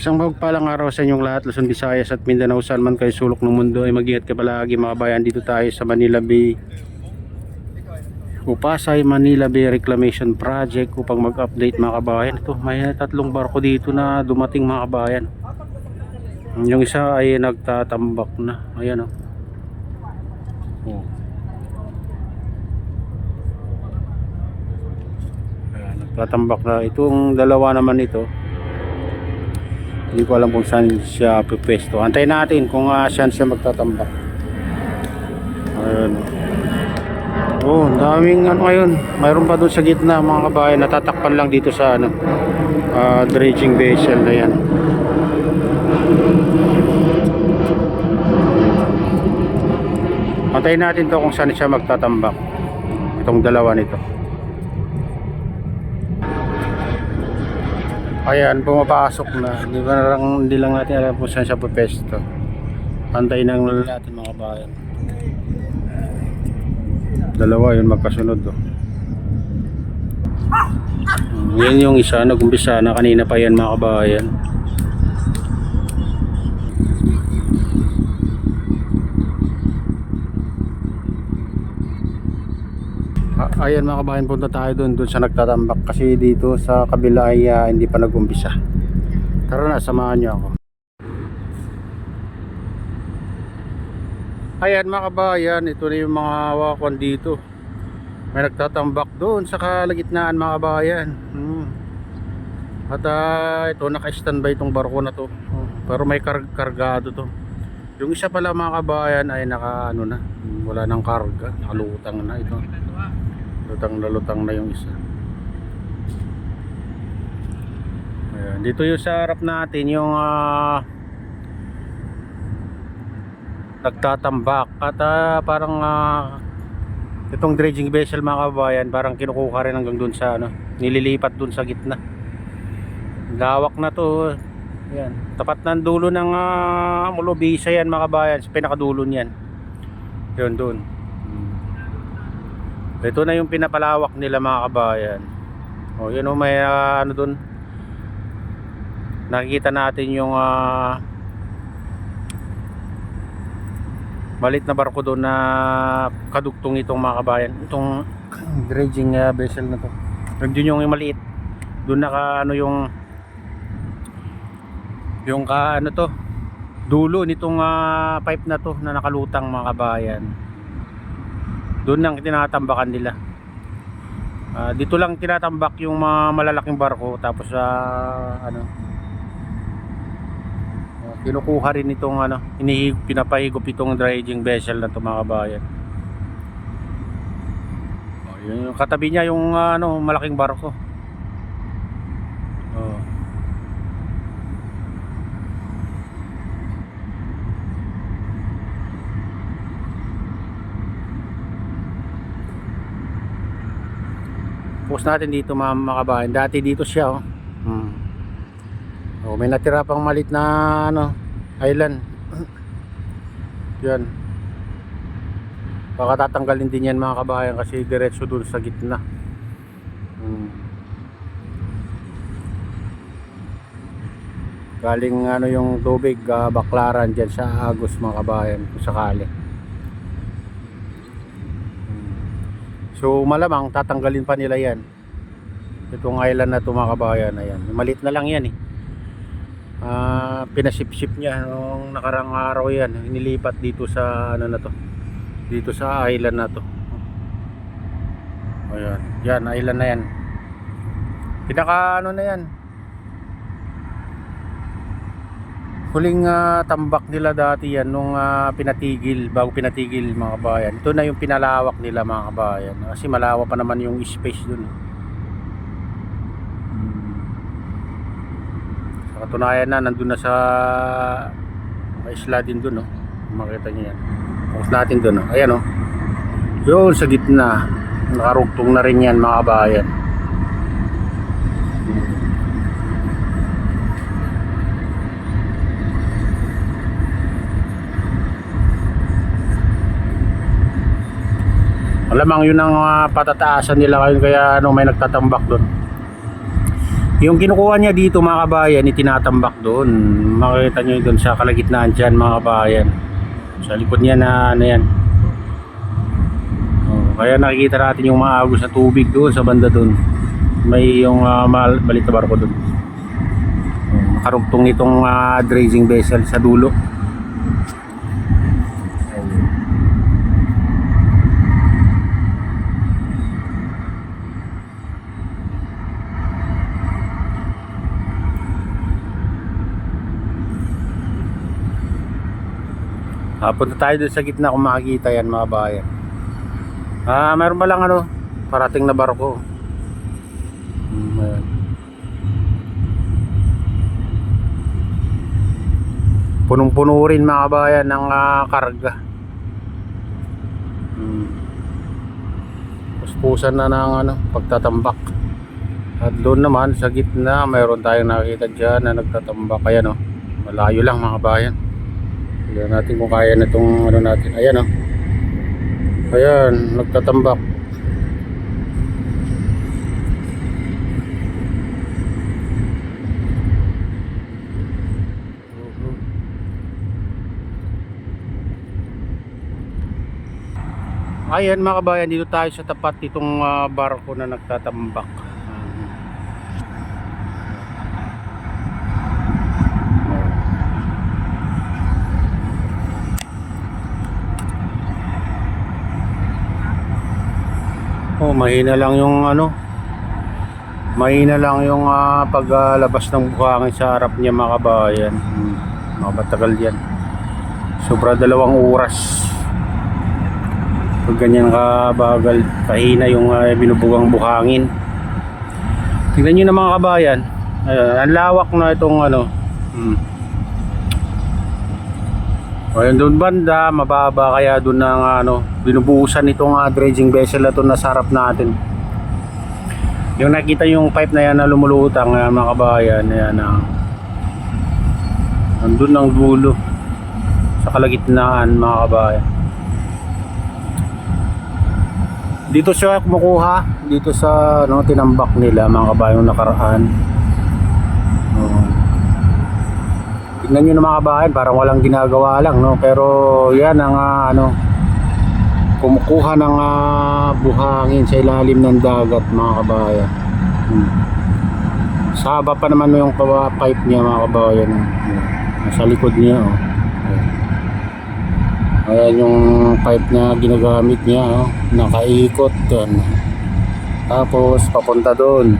Isang mapagpalang araw sa inyong lahat, Luzon, Visayas at Mindanao, saan man kayo sulok ng mundo ay mag-ingat ka palagi mga kabayan. Dito tayo sa Manila Bay, Upasay, Manila Bay Reclamation Project upang mag-update mga kabayan. Ito, may tatlong barko dito na dumating mga kabayan. Yung isa ay nagtatambak na. Ayan o. Oh. Ayan, nagtatambak na. Itong dalawa naman ito, hindi ko alam kung saan siya pipwesto. Antayin natin kung saan siya magtatambak. Ayun. Oh, daming ano ngayon. Mayroon pa doon sa gitna mga kabayan. Natatakpan lang dito sa dredging vessel na yan. Antayin natin to kung saan siya magtatambak. Itong dalawa nito. Ayan, pumapasok na. Hindi lang natin alam kung saan siya pupesto. Antayin lang natin mga kabayan. Dalawa yun magkasunod do. Yan yung isa, nag-umpisa na kanina pa yan mga kabayan. Ayan mga kabayan, punta tayo doon sa nagtatambak kasi dito sa kabila ay hindi pa nag-umpisa. Tara na, samahan niyo ako. Ayan mga kabayan, ito na yung mga wakwan dito. May nagtatambak doon sa kalagitnaan mga kabayan. At ito naka-standby itong barko na to. Pero may kargado to. Yung isa pala mga kabayan ay wala nang karga, nakalutang na ito. Lutang na yung isa. Ayan, dito yung sa harap natin yung nagtatambak at parang itong dredging vessel mga kabayan parang kinukuha rin hanggang dun sa nililipat dun sa gitna. Lawak na to. Ayan, tapat ng dulo ng Mulobisa yan mga kabayan, sa pinakadulo niyan. Yun dun. Ito na yung pinapalawak nila mga kabayan. O yun o, may dun. Nakikita natin yung malit na barko doon na kadugtong itong mga kabayan. Itong dredging vessel na to. Doon yung maliit. Doon yung dulo nitong pipe na to na nakalutang mga kabayan. Doon lang tinatambakan nila. Dito lang tinatambak yung mga malalaking barko, tapos kinukuha rin itong pinapahigop itong dredging vessel na to mga kabayan. Yung katabi niya yung malaking barko. Post natin dito mga kabayan. Dati dito siya may natira pang malit na island. Yan. Baka tatanggalin din yan mga kabayan kasi diretso dun sa gitna. Galing yung tubig baklaran dyan sa Agos mga kabayan kung sakali. So malamang tatanggalin pa nila yan. Itong island na ito mga kabayan, ayan. Malit na lang yan pinasip-sip niya nung nakarang araw yan. Inilipat dito sa dito sa island na to. Ayan, yan island na yan. Pinaka na yan. Huling tambak nila dati yan nung bago pinatigil mga kabayan. Ito na yung pinalawak nila mga kabayan kasi malawak pa naman yung space dun. Sa katunayan na nandun na sa isla din dun makita nyo yan. Focus natin dun ayan yun sa gitna, nakarugtong na rin yan mga kabayan. Malamang yun ang patataasan nila ngayon kaya may nagtatambak doon. Yung kinukuha niya dito mga kabayan, itinatambak doon. Makikita nyo doon sa kalagitnaan dyan mga kabayan. Sa likod niya na ano yan. Kaya nakikita natin yung maagos na tubig doon sa banda doon. May yung maliit na barko doon. Nakarugtong nitong dredging vessel sa dulo. Punta tayo doon sa gitna kung makikita yan mga bayan. Meron pa lang ano, parating na barko. Ayan. Punong-puno rin mga bayan ng karga. Puspusan na ng ano, pagtatambak. At doon naman sa gitna mayroon tayong nakikita dyan na nagtatambak. Ayan o, malayo lang mga bayan. Tignan natin kung kaya na itong ano natin. Ayan o, ayan, nagtatambak. Ayan mga kabayan, dito tayo sa tapat nitong barko na nagtatambak. Mahina lang yung ano, mahina lang yung paglabas ng buhangin sa harap niya mga kabayan. Matagal yan, sobra 2 oras pag ganyan kabagal, kahina yung binubugang buhangin. Tingnan nyo na mga kabayan, ang lawak na itong ano. Ayun doon banda, mababa, kaya doon ng ano, binubuhusan itong dredging vessel na ito na sa harap natin. Yung nakita yung pipe na yan na lumulutang mga kabayan, ayan nandun ng dulo sa kalagitnaan mga kabayan. Dito siya kumukuha, dito sa ano, tinambak nila mga kabayan nakaraan. Tingnan nyo na mga kabayan, parang walang ginagawa lang, no? Pero yan ang ano, kumukuha ng buhangin sa ilalim ng dagat mga kabayan. Saba pa naman yung pipe niya mga kabayan. Nasa likod niya, oh. Ayan yung pipe na ginagamit niya, oh. Nakaikot yan. Tapos papunta doon.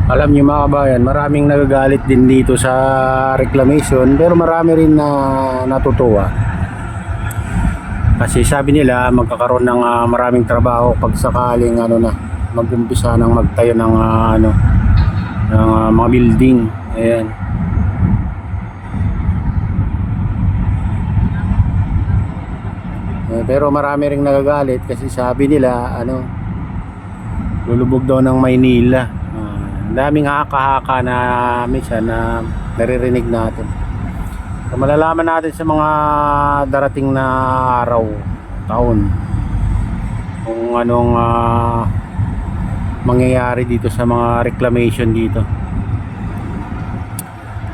Alam niyo mga kabayan, maraming nagagalit din dito sa reclamation, pero marami rin na natutuwa. Kasi sabi nila magkakaroon ng maraming trabaho pag sakaling ano na, mag-umpisa ng magtayo ng ano, ng mga building. Ayan. Pero marami ring nagagalit kasi sabi nila ano, lulubog daw ng Maynila. Daming haka-haka na minsan na naririnig natin. So, malalaman natin sa mga darating na araw, taon, kung anong mangyayari dito sa mga reclamation dito.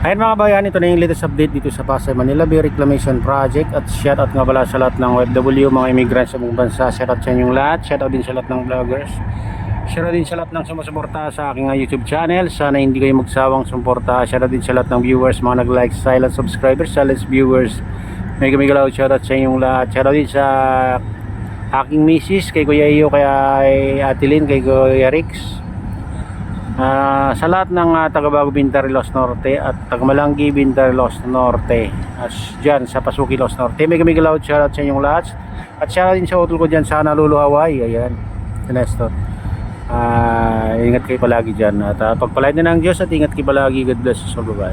Ayan mga bayan, ito na yung latest update dito sa Pasay Manila Bay Reclamation Project. At shoutout nga pala sa lahat ng OFW, mga immigrants sa buong bansa. Shoutout sa inyong lahat. Shoutout din sa lahat ng vloggers. Shoutout din sa lahat ng sumusuporta sa aking YouTube channel. Sana hindi kayo magsawang sumuporta. Shoutout din sa lahat ng viewers, mga nag-like, silent subscribers, silent viewers. May galaw, shoutout sa inyong lahat. Shoutout din sa aking misis, kay Kuya Iyo, kay Ate Lynn, kay Kuya Rix. Sa lahat ng taga-Bago Bintarelos Norte at taga-Malanggi Bintarelos Norte, as dyan sa Pasuki Los Norte, mega loud shoutout sa inyong lahat. At shoutout din sa utol ko dyan sa Honolulu, Hawaii. Ayan, si Nestor. Ingat kayo palagi dyan. At pagpalain na ng Diyos at ingat kayo palagi. God bless sa babae.